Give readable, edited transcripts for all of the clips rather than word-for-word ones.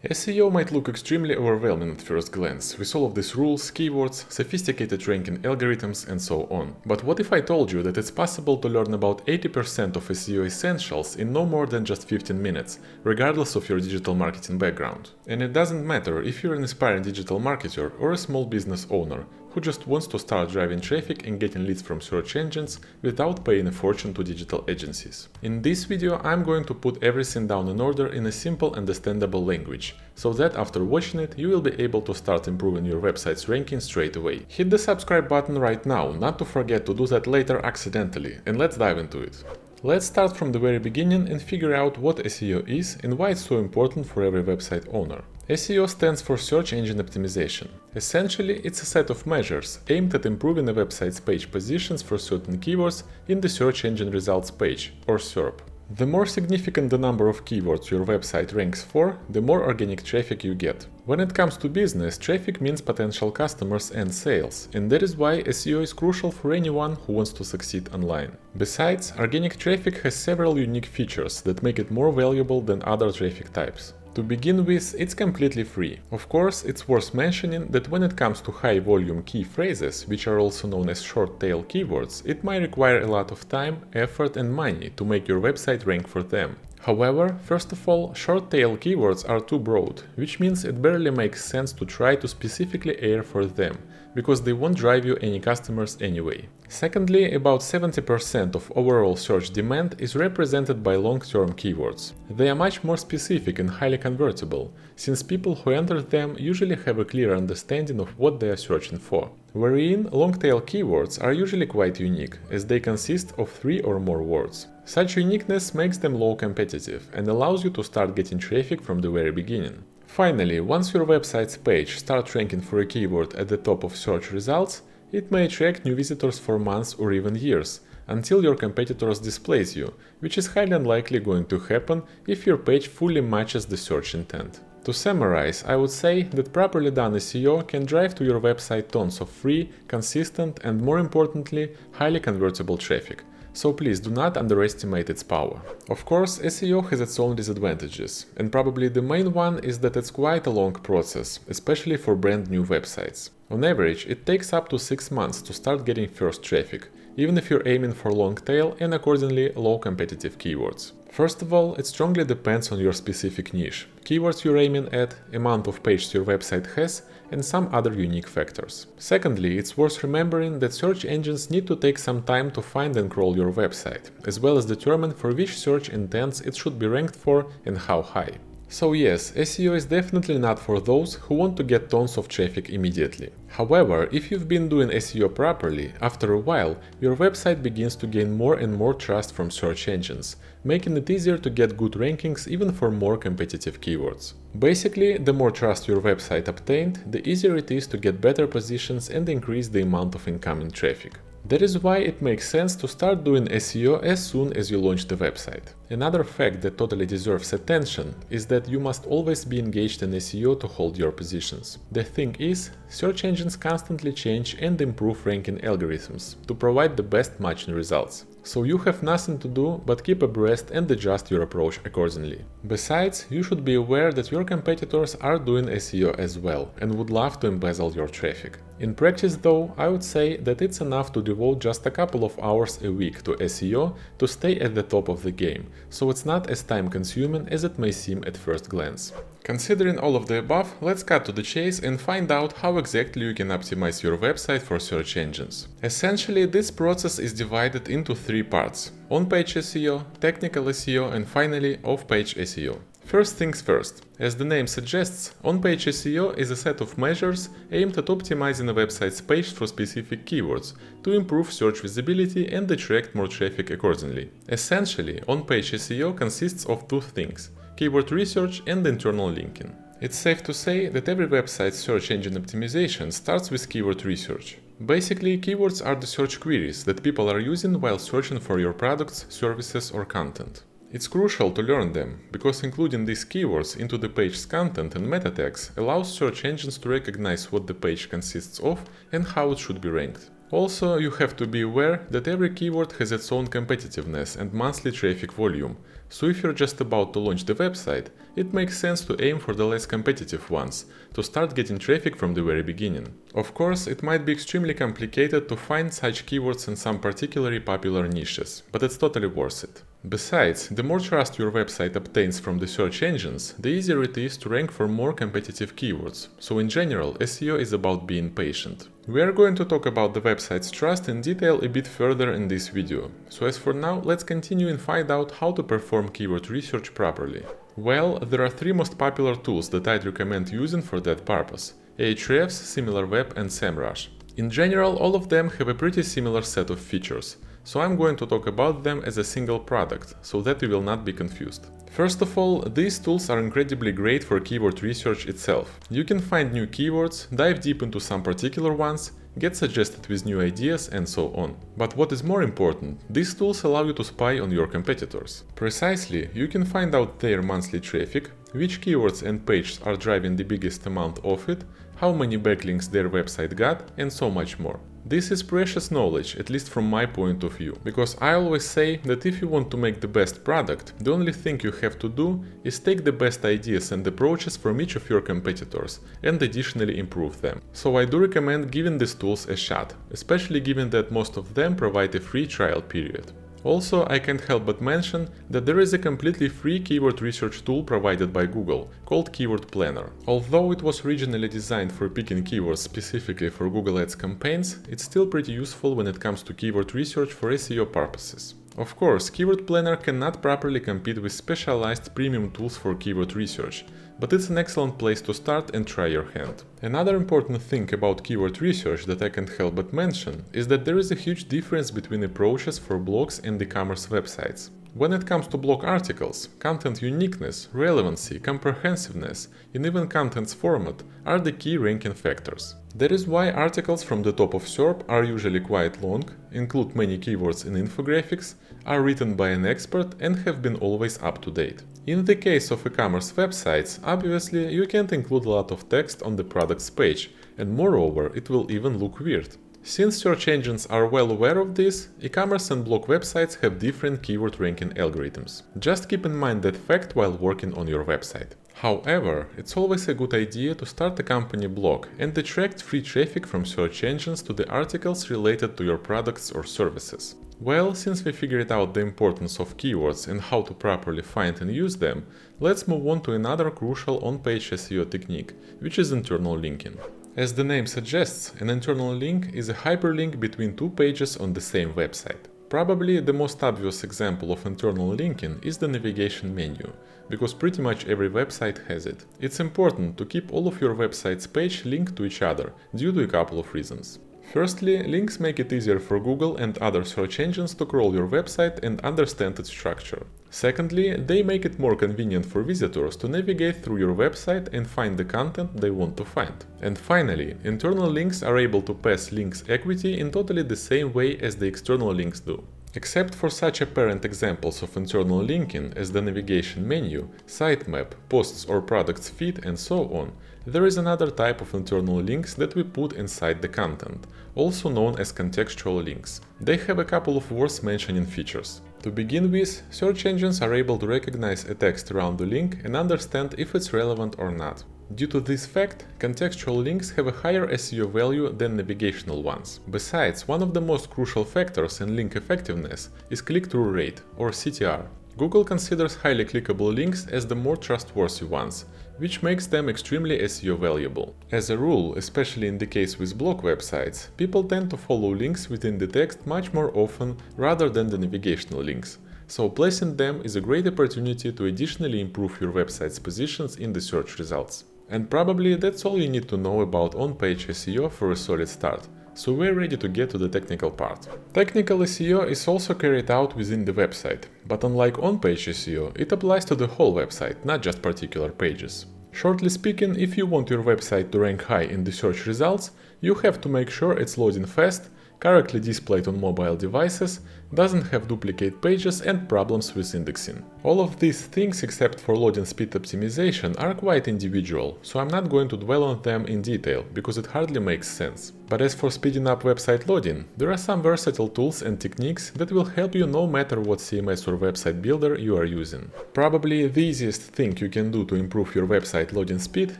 SEO might look extremely overwhelming at first glance, with all of these rules, keywords, sophisticated ranking algorithms, and so on. But what if I told you that it's possible to learn about 80% of SEO essentials in no more than just 15 minutes, regardless of your digital marketing background? And it doesn't matter if you're an aspiring digital marketer or a small business owner who just wants to start driving traffic and getting leads from search engines without paying a fortune to digital agencies. In this video, I'm going to put everything down in order in a simple, understandable language, so that after watching it, you will be able to start improving your website's ranking straight away. Hit the subscribe button right now, not to forget to do that later accidentally, and let's dive into it. Let's start from the very beginning and figure out what SEO is and why it's so important for every website owner. SEO stands for Search Engine Optimization. Essentially, it's a set of measures aimed at improving a website's page positions for certain keywords in the search engine results page, or SERP. The more significant the number of keywords your website ranks for, the more organic traffic you get. When it comes to business, traffic means potential customers and sales, and that is why SEO is crucial for anyone who wants to succeed online. Besides, organic traffic has several unique features that make it more valuable than other traffic types. To begin with, it's completely free. Of course, it's worth mentioning that when it comes to high-volume key phrases, which are also known as short-tail keywords, it might require a lot of time, effort and money to make your website rank for them. However, first of all, short-tail keywords are too broad, which means it barely makes sense to try to specifically aim for them, because they won't drive you any customers anyway. Secondly, about 70% of overall search demand is represented by long-term keywords. They are much more specific and highly convertible, since people who enter them usually have a clear understanding of what they are searching for. Wherein long-tail keywords are usually quite unique, as they consist of 3 or more words. Such uniqueness makes them low competitive and allows you to start getting traffic from the very beginning. Finally, once your website's page starts ranking for a keyword at the top of search results, it may attract new visitors for months or even years, until your competitors displace you, which is highly unlikely going to happen if your page fully matches the search intent. To summarize, I would say that properly done SEO can drive to your website tons of free, consistent and more importantly, highly convertible traffic. So please do not underestimate its power. Of course, SEO has its own disadvantages, and probably the main one is that it's quite a long process, especially for brand new websites. On average, it takes up to 6 months to start getting first traffic, even if you're aiming for long tail and accordingly low competitive keywords. First of all, it strongly depends on your specific niche, keywords you're aiming at, amount of pages your website has, and some other unique factors. Secondly, it's worth remembering that search engines need to take some time to find and crawl your website, as well as determine for which search intents it should be ranked for and how high. So yes, SEO is definitely not for those who want to get tons of traffic immediately. However, if you've been doing SEO properly, after a while, your website begins to gain more and more trust from search engines, making it easier to get good rankings even for more competitive keywords. Basically, the more trust your website obtained, the easier it is to get better positions and increase the amount of incoming traffic. That is why it makes sense to start doing SEO as soon as you launch the website. Another fact that totally deserves attention is that you must always be engaged in SEO to hold your positions. The thing is, search engines constantly change and improve ranking algorithms to provide the best matching results. So you have nothing to do but keep abreast and adjust your approach accordingly. Besides, you should be aware that your competitors are doing SEO as well and would love to embezzle your traffic. In practice though, I would say that it's enough to devote just a couple of hours a week to SEO to stay at the top of the game, so it's not as time consuming as it may seem at first glance. Considering all of the above, let's cut to the chase and find out how exactly you can optimize your website for search engines. Essentially, this process is divided into 3 parts: on-page SEO, technical SEO and finally off-page SEO. First things first, as the name suggests, on-page SEO is a set of measures aimed at optimizing a website's page for specific keywords to improve search visibility and attract more traffic accordingly. Essentially, on-page SEO consists of 2 things: keyword research and internal linking. It's safe to say that every website's search engine optimization starts with keyword research. Basically, keywords are the search queries that people are using while searching for your products, services or content. It's crucial to learn them, because including these keywords into the page's content and meta tags allows search engines to recognize what the page consists of and how it should be ranked. Also, you have to be aware that every keyword has its own competitiveness and monthly traffic volume, So if you're just about to launch the website, it makes sense to aim for the less competitive ones, to start getting traffic from the very beginning. Of course, it might be extremely complicated to find such keywords in some particularly popular niches, but it's totally worth it. Besides, the more trust your website obtains from the search engines, the easier it is to rank for more competitive keywords. So in general, SEO is about being patient. We are going to talk about the website's trust in detail a bit further in this video. So as for now, let's continue and find out how to perform keyword research properly. Well, there are three most popular tools that I'd recommend using for that purpose: Ahrefs, SimilarWeb and SEMrush. In general, all of them have a pretty similar set of features, so I'm going to talk about them as a single product, so that you will not be confused. First of all, these tools are incredibly great for keyword research itself. You can find new keywords, dive deep into some particular ones, get suggested with new ideas and so on. But what is more important, these tools allow you to spy on your competitors. Precisely, you can find out their monthly traffic, which keywords and pages are driving the biggest amount of it, how many backlinks their website got, and so much more. This is precious knowledge, at least from my point of view, because I always say that if you want to make the best product, the only thing you have to do is take the best ideas and approaches from each of your competitors and additionally improve them. So I do recommend giving these tools a shot, especially given that most of them provide a free trial period. Also, I can't help but mention that there is a completely free keyword research tool provided by Google, called Keyword Planner. Although it was originally designed for picking keywords specifically for Google Ads campaigns, it's still pretty useful when it comes to keyword research for SEO purposes. Of course, Keyword Planner cannot properly compete with specialized premium tools for keyword research, but it's an excellent place to start and try your hand. Another important thing about keyword research that I can't help but mention is that there is a huge difference between approaches for blogs and e-commerce websites. When it comes to blog articles, content uniqueness, relevancy, comprehensiveness, and even content's format are the key ranking factors. That is why articles from the top of SERP are usually quite long, include many keywords and infographics, are written by an expert and have been always up to date. In the case of e-commerce websites, obviously you can't include a lot of text on the product's page, and moreover, it will even look weird. Since search engines are well aware of this, e-commerce and blog websites have different keyword ranking algorithms. Just keep in mind that fact while working on your website. However, it's always a good idea to start a company blog and attract free traffic from search engines to the articles related to your products or services. Well, since we figured out the importance of keywords and how to properly find and use them, let's move on to another crucial on-page SEO technique, which is internal linking. As the name suggests, an internal link is a hyperlink between two pages on the same website. Probably the most obvious example of internal linking is the navigation menu, because pretty much every website has it. It's important to keep all of your website's pages linked to each other, due to a couple of reasons. Firstly, links make it easier for Google and other search engines to crawl your website and understand its structure. Secondly, they make it more convenient for visitors to navigate through your website and find the content they want to find. And finally, internal links are able to pass links equity in totally the same way as the external links do. Except for such apparent examples of internal linking as the navigation menu, sitemap, posts or products feed and so on, there is another type of internal links that we put inside the content, also known as contextual links. They have a couple of worth mentioning features. To begin with, search engines are able to recognize a text around the link and understand if it's relevant or not. Due to this fact, contextual links have a higher SEO value than navigational ones. Besides, one of the most crucial factors in link effectiveness is click-through rate, or CTR. Google considers highly clickable links as the more trustworthy ones, which makes them extremely SEO valuable. As a rule, especially in the case with blog websites, people tend to follow links within the text much more often rather than the navigational links. So placing them is a great opportunity to additionally improve your website's positions in the search results. And probably that's all you need to know about on-page SEO for a solid start. So we're ready to get to the technical part. Technical SEO is also carried out within the website, but unlike on-page SEO, it applies to the whole website, not just particular pages. Shortly speaking, if you want your website to rank high in the search results, you have to make sure it's loading fast, correctly displayed on mobile devices, doesn't have duplicate pages and problems with indexing. All of these things except for loading speed optimization are quite individual, so I'm not going to dwell on them in detail because it hardly makes sense. But as for speeding up website loading, there are some versatile tools and techniques that will help you no matter what CMS or website builder you are using. Probably the easiest thing you can do to improve your website loading speed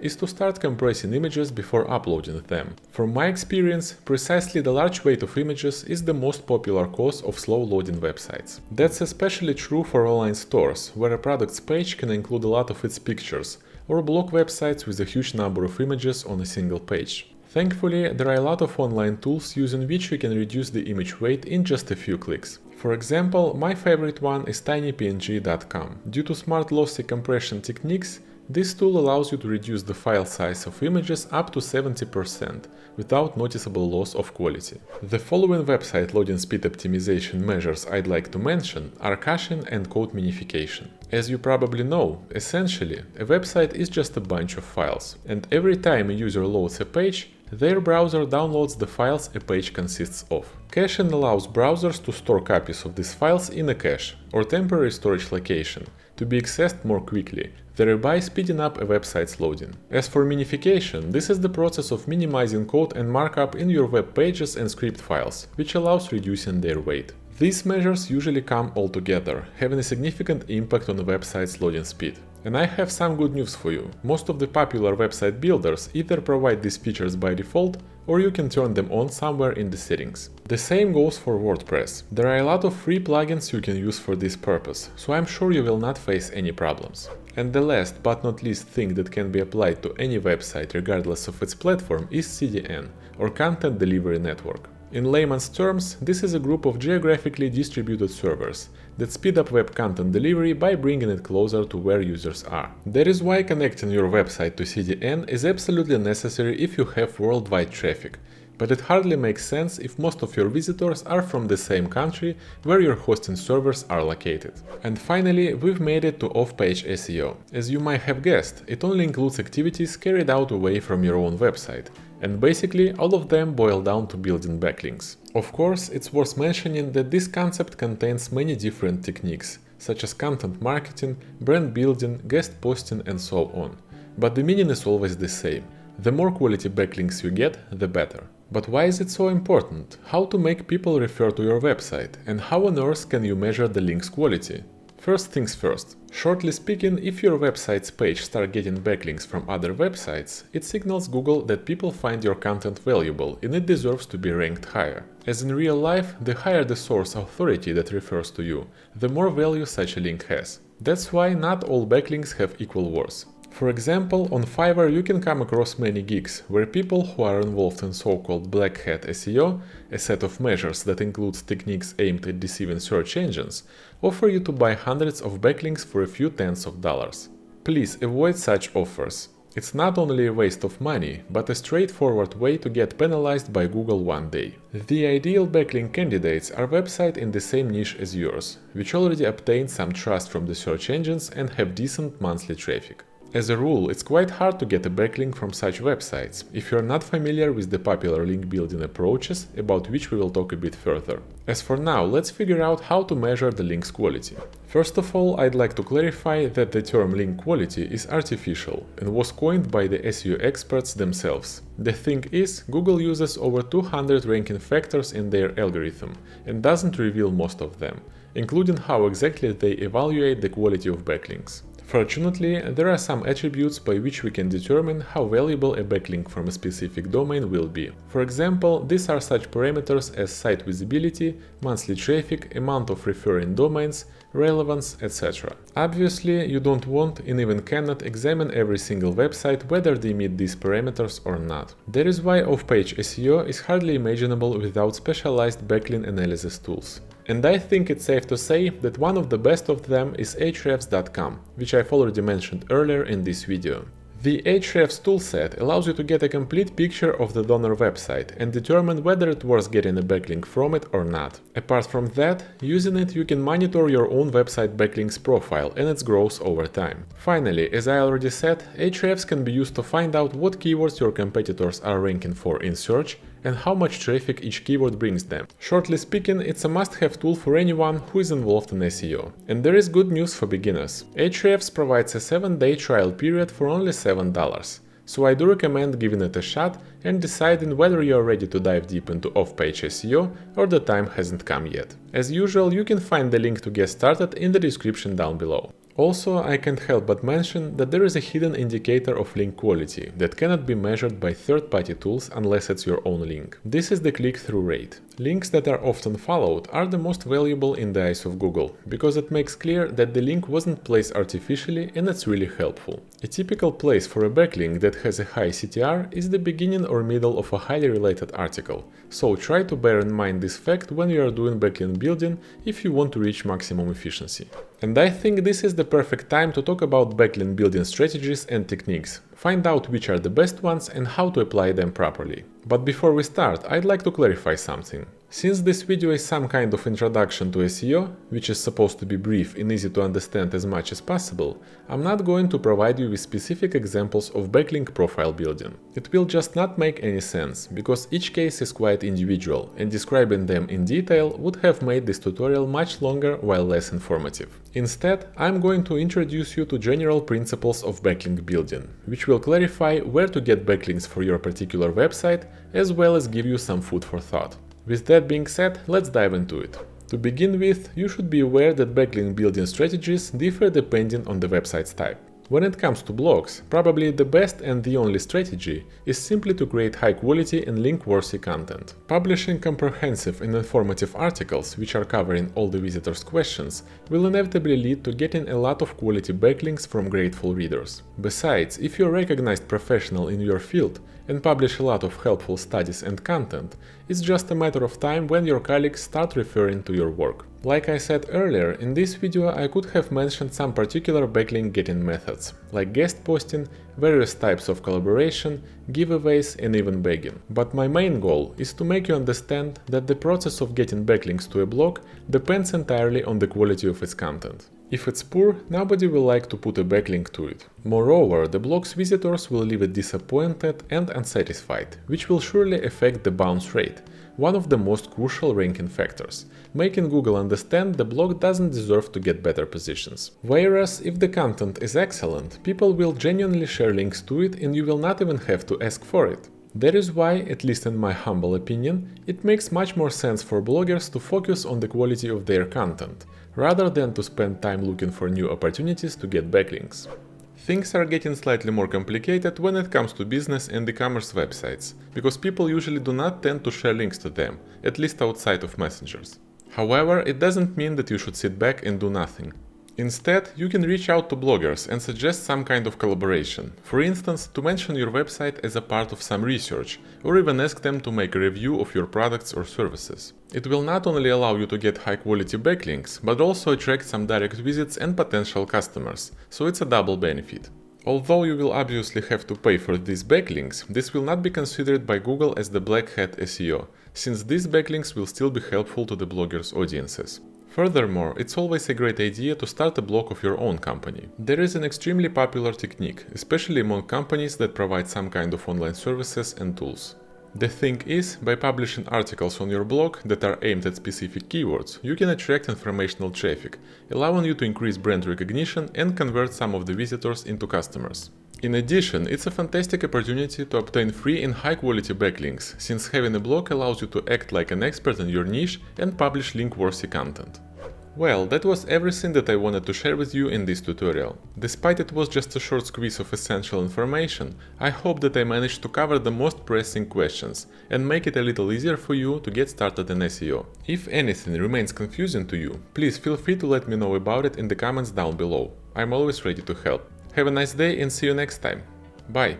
is to start compressing images before uploading them. From my experience, precisely the large weight of images is the most popular cause of slow loading websites. That's especially true for online stores, where a product's page can include a lot of its pictures, or blog websites with a huge number of images on a single page. Thankfully, there are a lot of online tools using which you can reduce the image weight in just a few clicks. For example, my favorite one is tinypng.com. Due to smart lossy compression techniques, this tool allows you to reduce the file size of images up to 70% without noticeable loss of quality. The following website loading speed optimization measures I'd like to mention are caching and code minification. As you probably know, essentially, a website is just a bunch of files, and every time a user loads a page, their browser downloads the files a page consists of. Caching allows browsers to store copies of these files in a cache or temporary storage location to be accessed more quickly, thereby speeding up a website's loading. As for minification, this is the process of minimizing code and markup in your web pages and script files, which allows reducing their weight. These measures usually come all together, having a significant impact on the website's loading speed. And I have some good news for you. Most of the popular website builders either provide these features by default, or you can turn them on somewhere in the settings. The same goes for WordPress. There are a lot of free plugins you can use for this purpose, so I'm sure you will not face any problems. And the last but not least thing that can be applied to any website regardless of its platform is CDN, or Content Delivery Network. In layman's terms, this is a group of geographically distributed servers that speed up web content delivery by bringing it closer to where users are. That is why connecting your website to CDN is absolutely necessary if you have worldwide traffic, but it hardly makes sense if most of your visitors are from the same country where your hosting servers are located. And finally, we've made it to off-page SEO. As you might have guessed, it only includes activities carried out away from your own website, and basically all of them boil down to building backlinks. Of course, it's worth mentioning that this concept contains many different techniques, such as content marketing, brand building, guest posting and so on. But the meaning is always the same. The more quality backlinks you get, the better. But why is it so important? How to make people refer to your website? And how on earth can you measure the link's quality? First things first. Shortly speaking, if your website's page starts getting backlinks from other websites, it signals Google that people find your content valuable and it deserves to be ranked higher. As in real life, the higher the source authority that refers to you, the more value such a link has. That's why not all backlinks have equal worth. For example, on Fiverr you can come across many gigs where people who are involved in so-called black hat SEO, a set of measures that includes techniques aimed at deceiving search engines, offer you to buy hundreds of backlinks for a few tens of dollars. Please avoid such offers. It's not only a waste of money, but a straightforward way to get penalized by Google one day. The ideal backlink candidates are websites in the same niche as yours, which already obtain some trust from the search engines and have decent monthly traffic. As a rule, it's quite hard to get a backlink from such websites, if you're not familiar with the popular link building approaches, about which we will talk a bit further. As for now, let's figure out how to measure the link's quality. First of all, I'd like to clarify that the term link quality is artificial and was coined by the SEO experts themselves. The thing is, Google uses over 200 ranking factors in their algorithm and doesn't reveal most of them, including how exactly they evaluate the quality of backlinks. Fortunately, there are some attributes by which we can determine how valuable a backlink from a specific domain will be. For example, these are such parameters as site visibility, monthly traffic, amount of referring domains, relevance, etc. Obviously, you don't want and even cannot examine every single website whether they meet these parameters or not. That is why off-page SEO is hardly imaginable without specialized backlink analysis tools. And I think it's safe to say that one of the best of them is Ahrefs.com, which I've already mentioned earlier in this video. The Ahrefs toolset allows you to get a complete picture of the donor website and determine whether it's worth getting a backlink from it or not. Apart from that, using it you can monitor your own website backlinks profile and its growth over time. Finally, as I already said, Ahrefs can be used to find out what keywords your competitors are ranking for in search and how much traffic each keyword brings them. Shortly speaking, it's a must-have tool for anyone who is involved in SEO. And there is good news for beginners. Ahrefs provides a 7-day trial period for only $7. so I do recommend giving it a shot and deciding whether you are ready to dive deep into off-page SEO or the time hasn't come yet. As usual, you can find the link to get started in the description down below. Also, I can't help but mention that there is a hidden indicator of link quality that cannot be measured by third-party tools unless it's your own link. This is the click-through rate. Links that are often followed are the most valuable in the eyes of Google, because it makes clear that the link wasn't placed artificially and it's really helpful. A typical place for a backlink that has a high CTR is the beginning or middle of a highly related article, so try to bear in mind this fact when you are doing backlink building if you want to reach maximum efficiency. And I think this is the perfect time to talk about backlink building strategies and techniques. Find out which are the best ones and how to apply them properly. But before we start, I'd like to clarify something. Since this video is some kind of introduction to SEO, which is supposed to be brief and easy to understand as much as possible, I'm not going to provide you with specific examples of backlink profile building. It will just not make any sense, because each case is quite individual, and describing them in detail would have made this tutorial much longer while less informative. Instead, I'm going to introduce you to general principles of backlink building, which will clarify where to get backlinks for your particular website, as well as give you some food for thought. With that being said, let's dive into it. To begin with, you should be aware that backlink building strategies differ depending on the website's type. When it comes to blogs, probably the best and the only strategy is simply to create high quality and link-worthy content. Publishing comprehensive and informative articles which are covering all the visitors' questions will inevitably lead to getting a lot of quality backlinks from grateful readers. Besides, if you're a recognized professional in your field and publish a lot of helpful studies and content, it's just a matter of time when your colleagues start referring to your work. Like I said earlier, in this video I could have mentioned some particular backlink getting methods, like guest posting, various types of collaboration, giveaways and even begging. But my main goal is to make you understand that the process of getting backlinks to a blog depends entirely on the quality of its content. If it's poor, nobody will like to put a backlink to it. Moreover, the blog's visitors will leave it disappointed and unsatisfied, which will surely affect the bounce rate, one of the most crucial ranking factors, making Google understand the blog doesn't deserve to get better positions. Whereas, if the content is excellent, people will genuinely share links to it and you will not even have to ask for it. That is why, at least in my humble opinion, it makes much more sense for bloggers to focus on the quality of their content, rather than to spend time looking for new opportunities to get backlinks. Things are getting slightly more complicated when it comes to business and e-commerce websites, because people usually do not tend to share links to them, at least outside of messengers. However, it doesn't mean that you should sit back and do nothing. Instead, you can reach out to bloggers and suggest some kind of collaboration, for instance, to mention your website as a part of some research, or even ask them to make a review of your products or services. It will not only allow you to get high-quality backlinks, but also attract some direct visits and potential customers, so it's a double benefit. Although you will obviously have to pay for these backlinks, this will not be considered by Google as the black hat SEO, since these backlinks will still be helpful to the bloggers' audiences. Furthermore, it's always a great idea to start a blog of your own company. There is an extremely popular technique, especially among companies that provide some kind of online services and tools. The thing is, by publishing articles on your blog that are aimed at specific keywords, you can attract informational traffic, allowing you to increase brand recognition and convert some of the visitors into customers. In addition, it's a fantastic opportunity to obtain free and high-quality backlinks, since having a blog allows you to act like an expert in your niche and publish link-worthy content. Well, that was everything that I wanted to share with you in this tutorial. Despite it was just a short squeeze of essential information, I hope that I managed to cover the most pressing questions and make it a little easier for you to get started in SEO. If anything remains confusing to you, please feel free to let me know about it in the comments down below. I'm always ready to help. Have a nice day and see you next time. Bye!